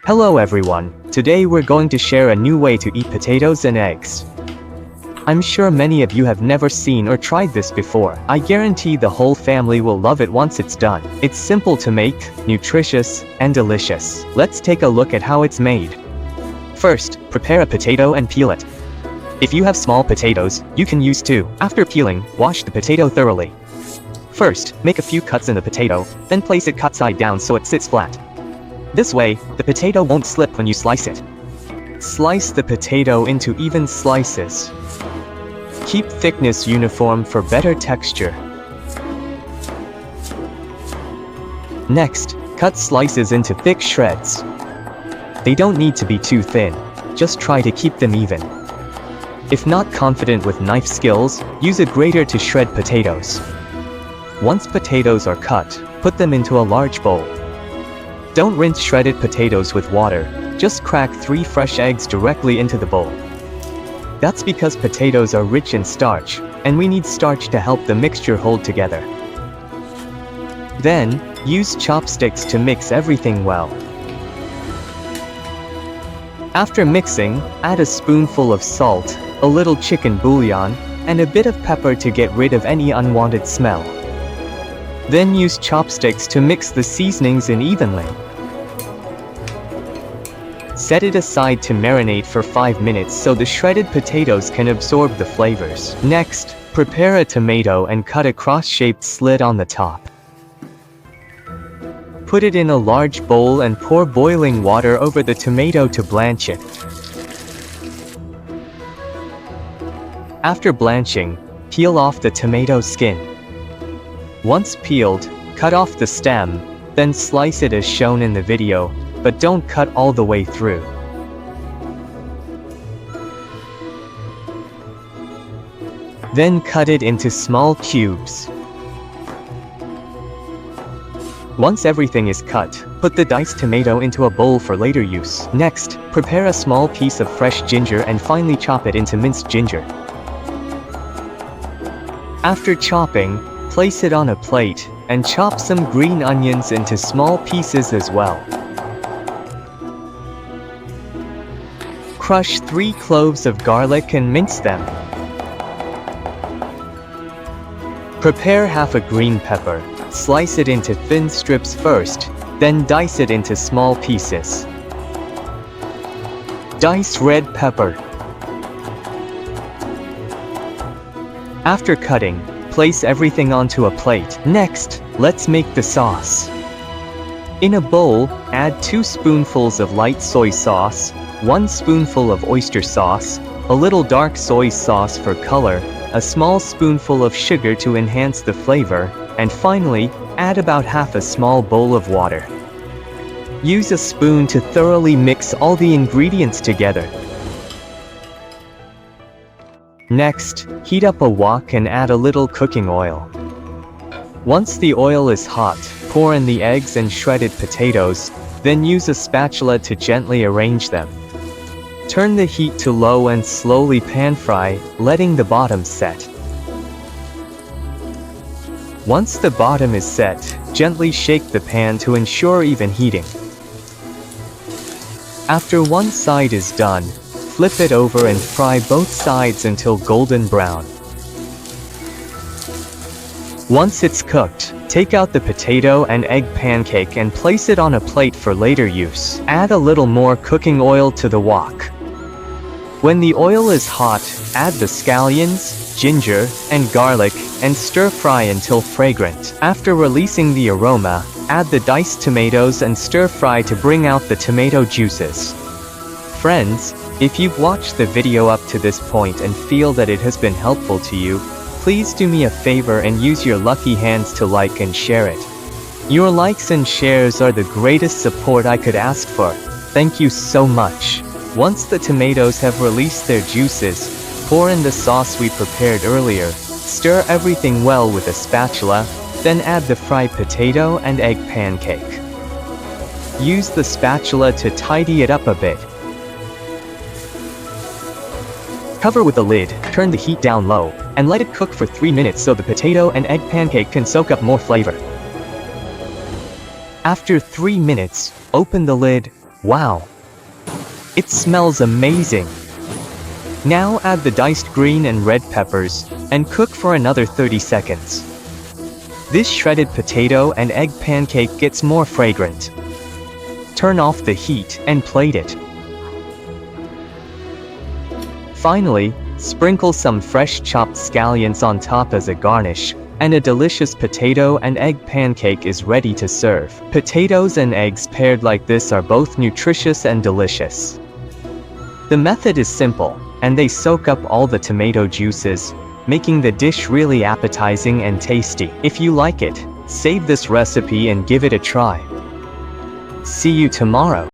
Hello everyone, today we're going to share a new way to eat potatoes and eggs. I'm sure many of you have never seen or tried this before. I guarantee the whole family will love it once it's done. It's simple to make, nutritious, and delicious. Let's take a look at how it's made. First, prepare a potato and peel it. If you have small potatoes, you can use two. After peeling, wash the potato thoroughly. First, make a few cuts in the potato, then place it cut side down so it sits flat. This way, the potato won't slip when you slice it. Slice the potato into even slices. Keep thickness uniform for better texture. Next, cut slices into thick shreds. They don't need to be too thin, just try to keep them even. If not confident with knife skills, use a grater to shred potatoes. Once potatoes are cut, put them into a large bowl. Don't rinse shredded potatoes with water, just crack 3 fresh eggs directly into the bowl. That's because potatoes are rich in starch, and we need starch to help the mixture hold together. Then, use chopsticks to mix everything well. After mixing, add a spoonful of salt, a little chicken bouillon, and a bit of pepper to get rid of any unwanted smell. Then use chopsticks to mix the seasonings in evenly. Set it aside to marinate for 5 minutes so the shredded potatoes can absorb the flavors. Next, prepare a tomato and cut a cross-shaped slit on the top. Put it in a large bowl and pour boiling water over the tomato to blanch it. After blanching, peel off the tomato skin. Once peeled, cut off the stem, then slice it as shown in the video, but don't cut all the way through. Then cut it into small cubes. Once everything is cut, put the diced tomato into a bowl for later use. Next, prepare a small piece of fresh ginger and finely chop it into minced ginger. After chopping, place it on a plate, and chop some green onions into small pieces as well. Crush 3 cloves of garlic and mince them. Prepare half a green pepper. Slice it into thin strips first, then dice it into small pieces. Dice red pepper. After cutting, place everything onto a plate. Next, let's make the sauce. In a bowl, add 2 spoonfuls of light soy sauce, 1 spoonful of oyster sauce, a little dark soy sauce for color, a small spoonful of sugar to enhance the flavor, and finally, add about half a small bowl of water. Use a spoon to thoroughly mix all the ingredients together. Next, heat up a wok and add a little cooking oil. Once the oil is hot, pour in the eggs and shredded potatoes, then use a spatula to gently arrange them. Turn the heat to low and slowly pan fry, letting the bottom set. Once the bottom is set, gently shake the pan to ensure even heating. After one side is done, flip it over and fry both sides until golden brown. Once it's cooked, take out the potato and egg pancake and place it on a plate for later use. Add a little more cooking oil to the wok. When the oil is hot, add the scallions, ginger, and garlic, and stir fry until fragrant. After releasing the aroma, add the diced tomatoes and stir fry to bring out the tomato juices. Friends, if you've watched the video up to this point and feel that it has been helpful to you, please do me a favor and use your lucky hands to like and share it. Your likes and shares are the greatest support I could ask for. Thank you so much. Once the tomatoes have released their juices, pour in the sauce we prepared earlier, stir everything well with a spatula, then add the fried potato and egg pancake. Use the spatula to tidy it up a bit. Cover with a lid, turn the heat down low, and let it cook for 3 minutes so the potato and egg pancake can soak up more flavor. After 3 minutes, open the lid, Wow! It smells amazing! Now add the diced green and red peppers, and cook for another 30 seconds. This shredded potato and egg pancake gets more fragrant. Turn off the heat and plate it. Finally, sprinkle some fresh chopped scallions on top as a garnish, and a delicious potato and egg pancake is ready to serve. Potatoes and eggs paired like this are both nutritious and delicious. The method is simple, and they soak up all the tomato juices, making the dish really appetizing and tasty. If you like it, save this recipe and give it a try. See you tomorrow.